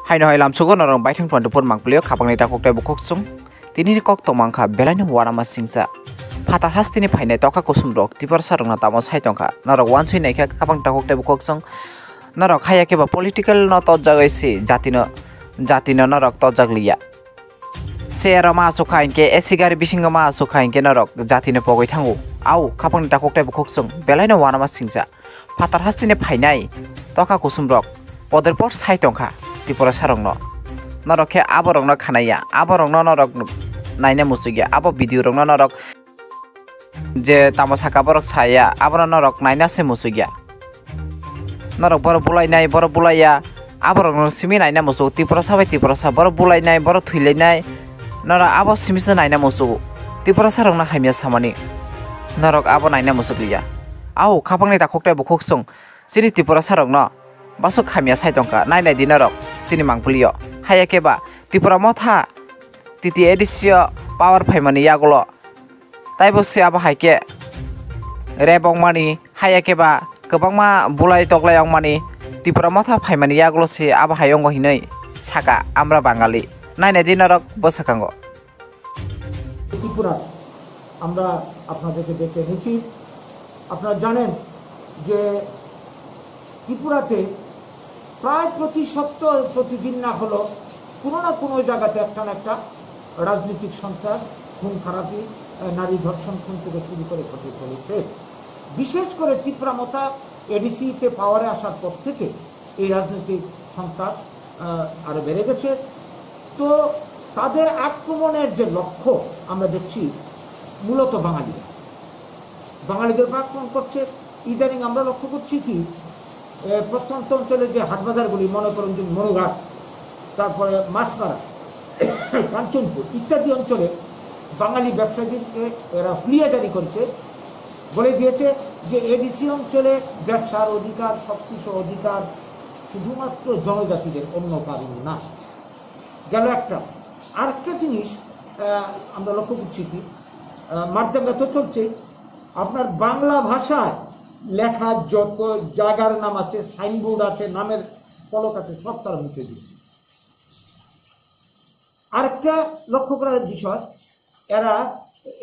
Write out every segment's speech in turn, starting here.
Haino hailam sugo norong baiting front pun mangplio kapang nita koktai bukoksung tini kok tomangka belani warama singsa patar hastini phainai toka kusum rok tipar sarong na tamo sai tongka norok wansui naikha kapang ta koktai bukoksung norok haya keba political no to jagaisi jatino norok to jaglia sera ma sukhainke esigari bisinga ma sukhainke norok jatine pogoi thangu au kapang nita koktai bukoksung belani warama singsa patar hastini phainai toka kusum rok poder por sai tongka Tipra sarong no norok ke aborong no khanaya aborong no norok naina musugya abo video rong no norok je tamo saka borok saya aboro norok naina se musugya norok bor bulai nai bor bulaya aborong no simi naina musug Tipra sabai Tipra sa bor bulai nai bor thuilai nai norok abo simi se naina musug Tipra sarong na haimya samani norok abo naina musugya au khapang ni ta khoktai bukhok sini Tipra sarong no basuk khamia sai tongka nainai dinarok sini mangpulio haya keba Tipra Motha titi edisio power Phaimani Yagulo taibo se aba haike rebong mani haya keba kebangma Bolai Toklai mani Tipra Motha Phaimani Yagulo se aba hayongo hinwi Sakha Amara Bangli nainai dinarok bosakango Tripura আমরা আপনাদেরকে দেখে নিয়েছি আপনারা জানেন যে ত্রিপুরাতে প্রায় প্রতি সপ্তাহ প্রতিদিন না হলো কোনো না কোনো জায়গাতে একটা না একটা রাজনৈতিক সন্ত্রাস খুন খারাপি নারী ধর্ষণ খুন থেকে শুরু করে ঘটে চলেছে বিশেষ করে ত্রিপুরা মথা এডিসিতে পাওয়ারে আসার পর থেকে এই রাজনৈতিক সন্ত্রাস আরো বেড়ে গেছে তো তাদের আক্রমণের যে লক্ষ্য আমরা দেখছি মূলত বাঙালিদের আক্রমণ করছে ইদানিং আমরা লক্ষ্য করছি কি প্রত্যন্ত অঞ্চলে যে হাটবাজারগুলি মনে করেন যে মনোঘাট তারপরে মাছপাড়া কাঞ্চনপুর ইত্যাদি অঞ্চলে বাঙালি ব্যবসায়ীদেরকে এরা হুলিয়া জারি করেছে বলে দিয়েছে যে এডিসি অঞ্চলে ব্যবসার অধিকার সবকিছু অধিকার শুধুমাত্র জনজাতিদের অন্য কারণ না গেল একটা আরেকটা জিনিস আমরা লক্ষ্য করছি কি মাধ্যমে তো চলছে আপনার বাংলা ভাষায় লেখা যত জায়গার নাম আছে সাইনবোর্ড আছে নামের ফলক আছে সব তারা মুছে দিচ্ছে আরেকটা লক্ষ্য করার বিষয় এরা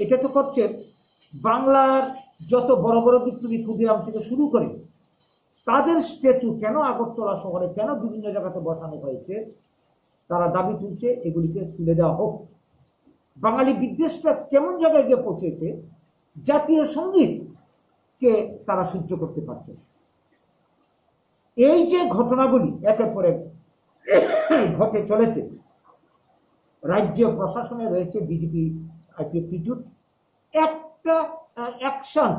এটা তো করছে বাংলার যত বড় বড় বিপ্লবী ক্ষুদিরাম থেকে শুরু করে তাদের স্ট্যাচু কেন আগরতলা শহরে কেন বিভিন্ন জায়গাতে বসানো হয়েছে তারা দাবি তুলছে এগুলিকে তুলে দেওয়া হোক বাঙালি বিদ্বেষটা কেমন জায়গায় গিয়ে পৌঁছেছে জাতীয় সঙ্গীত কে তারা সহ্য করতে পারছে এই যে ঘটনাগুলি একের পর এক ঘটে চলেছে রাজ্য প্রশাসনে রয়েছে বিজেপি আইপিএফটি জোট একটা অ্যাকশন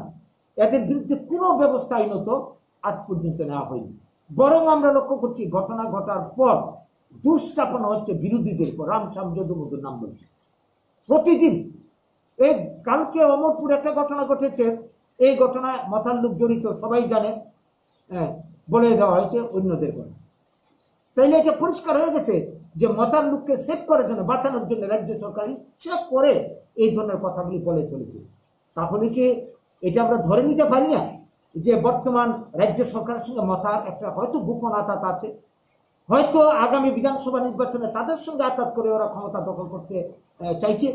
এদের বিরুদ্ধে কোনো ব্যবস্থা আইনত আজ পর্যন্ত নেওয়া হয়নি বরং আমরা লক্ষ্য করছি ঘটনা ঘটার পর দুঃস্থাপনা হচ্ছে বিরোধীদের উপর রামশ্যাম যদুমধুর নাম বলছে প্রতিদিন এই কালকে অমরপুর একটা ঘটনা ঘটেছে এই ঘটনায় মথার লোক জড়িত সবাই জানে বলে দেওয়া হয়েছে অন্যদের করে তাইলে এটা পরিষ্কার হয়ে গেছে যে মথার লোককে সেভ করার জন্য বাঁচানোর জন্য রাজ্য সরকার ইচ্ছা করে এই ধরনের কথাগুলি বলে চলেছে তাহলে কি এটা আমরা ধরে নিতে পারি না যে বর্তমান রাজ্য সরকারের সঙ্গে মথার একটা হয়তো গোপন আঘাত আছে হয়তো আগামী বিধানসভা নির্বাচনে তাদের সঙ্গে আঘাত করে ওরা ক্ষমতা দখল করতে চাইছে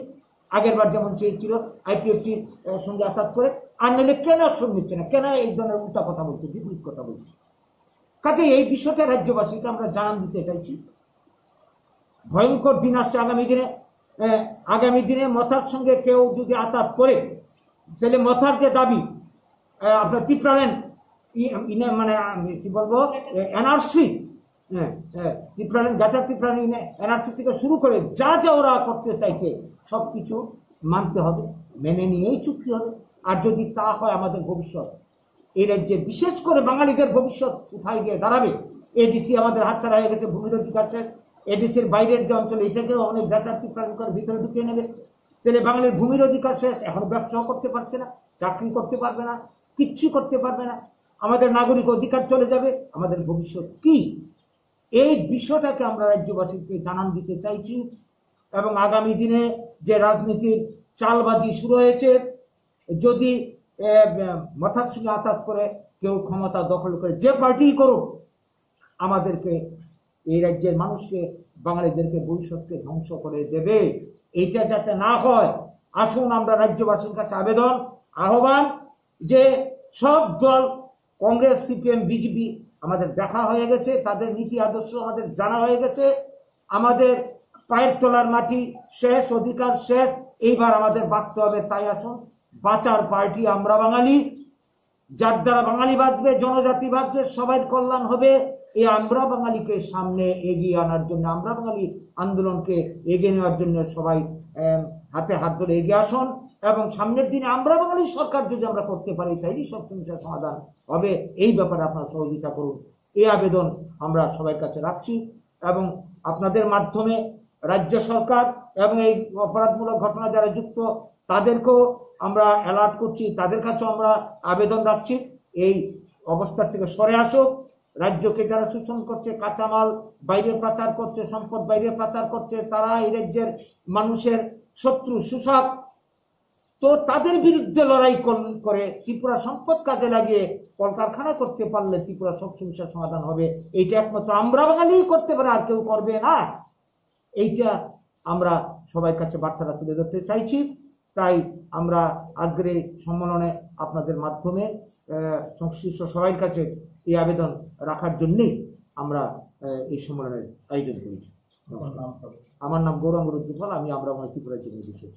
আগের বার যেমন চেয়েছিল আইপিএফটির সঙ্গে আঘাত করে আর নইলে কেন অ্যাকশন নিচ্ছে না কেন এই ধরনের উল্টা কথা বলছে বিপরীত কথা বলছে কাজে এই বিষয়টা রাজ্যবাসীকে আমরা জানান দিতে চাইছি ভয়ঙ্কর দিন আসছে আগামী দিনে মথার সঙ্গে কেউ যদি আঘাত করে তাহলে মথার যে দাবি আপনার ত্রিপ্রাল্যান্ড মানে কি বলবো এনআরসি এনআরসি থেকে শুরু করে যা যা ওরা করতে চাইছে সবকিছু মানতে হবে মেনে নিয়েই চুক্তি হবে আর যদি তা হয় আমাদের ভবিষ্যৎ এই রাজ্যে বিশেষ করে বাঙালিদের ভবিষ্যৎ কোথায় গিয়ে দাঁড়াবে এডিসি আমাদের হাতছাড়া হয়ে গেছে ভূমির অধিকার এডিসির বাইরের যে অঞ্চল এটাকেও অনেক ডাটা ত্রিপ্রাল্যান্ড করে ভিতরে ঢুকিয়ে নেবে তাহলে বাঙালির ভূমির অধিকার শেষ এখন ব্যবসাও করতে পারছে না চাকরি করতে পারবে না কিচ্ছু করতে পারবে না আমাদের নাগরিক অধিকার চলে যাবে আমাদের ভবিষ্যৎ কি এই বিষয়টাকে আমরা রাজ্যবাসীকে জানান দিতে চাইছি এবং আগামী দিনে যে রাজনীতির চালবাজি শুরু হয়েছে যদি মথার সঙ্গে আঘাত করে কেউ ক্ষমতা দখল করে যে পার্টি করুক আমাদেরকে এই রাজ্যের মানুষকে, বাঙালিদেরকে, ভবিষ্যৎকে ধ্বংস করে দেবে। এইটা যাতে না হয়, আসুন আমরা রাজ্যবাসীর কাছে আবেদন, আহ্বান, যে সব দল, কংগ্রেস, সিপিএম, বিজেপি, আমাদের দেখা হয়ে গেছে, তাদের নীতি আদর্শ আমাদের জানা হয়ে গেছে, আমাদের পায়ের তলার মাটি শেষ, অধিকার শেষ, এইবার আমাদের বাঁচতে হবে। তাই আসুন, বাঁচার পার্টি আমরা বাঙালি, যার দ্বারা বাঙালি বাঁচবে, জনজাতি বাঁচবে, সবাই কল্যাণ হবে। এই আমরা বাঙালিকে সামনে এগিয়ে আনার জন্য, আমরা বাঙালি আন্দোলনকে এগিয়ে নেওয়ার জন্য সবাই হাতে হাত ধরে এগিয়ে আসুন, এবং সামনের দিনে আমরা বাঙালি সরকার যদি আমরা করতে পারি, তাইলে সব সমস্যার সমাধান হবে। এই ব্যাপারে আপনারা সহযোগিতা করুন, এই আবেদন আমরা সবার কাছে রাখছি। এবং আপনাদের মাধ্যমে রাজ্য সরকার এবং এই অপরাধমূলক ঘটনা যারা যুক্ত, তাদেরকেও আমরা অ্যালার্ট করছি, তাদের কাছেও আমরা আবেদন রাখছি, এই অবস্থার থেকে সরে আসুক। রাজ্যকে যারা শোষণ করছে, কাঁচামাল বাইরে পাচার করছে, সম্পদ বাইরে পাচার করছে, তারা এই রাজ্যের মানুষের শত্রু, শোষক। তো তাদের বিরুদ্ধে লড়াই করে ত্রিপুরা সম্পদ কাজে লাগিয়ে কলকারখানা করতে পারলে ত্রিপুরা সব সমস্যার সমাধান হবে। এইটা একমাত্র আমরা বাঙালি করতে পারে, আর কেউ করবে না। এইটা আমরা সবার কাছে বার্তাটা তুলে ধরতে চাইছি। তাই আমরা আজকের এই সম্মেলনে আপনাদের মাধ্যমে সংশ্লিষ্ট সবার কাছে এই আবেদন রাখার জন্যই আমরা এই সম্মেলনের আয়োজন করেছি। আমার নাম গৌরাঙ্গ রুদ্রপাল, আমি আমরা ত্রিপুরা জেলা সচিব।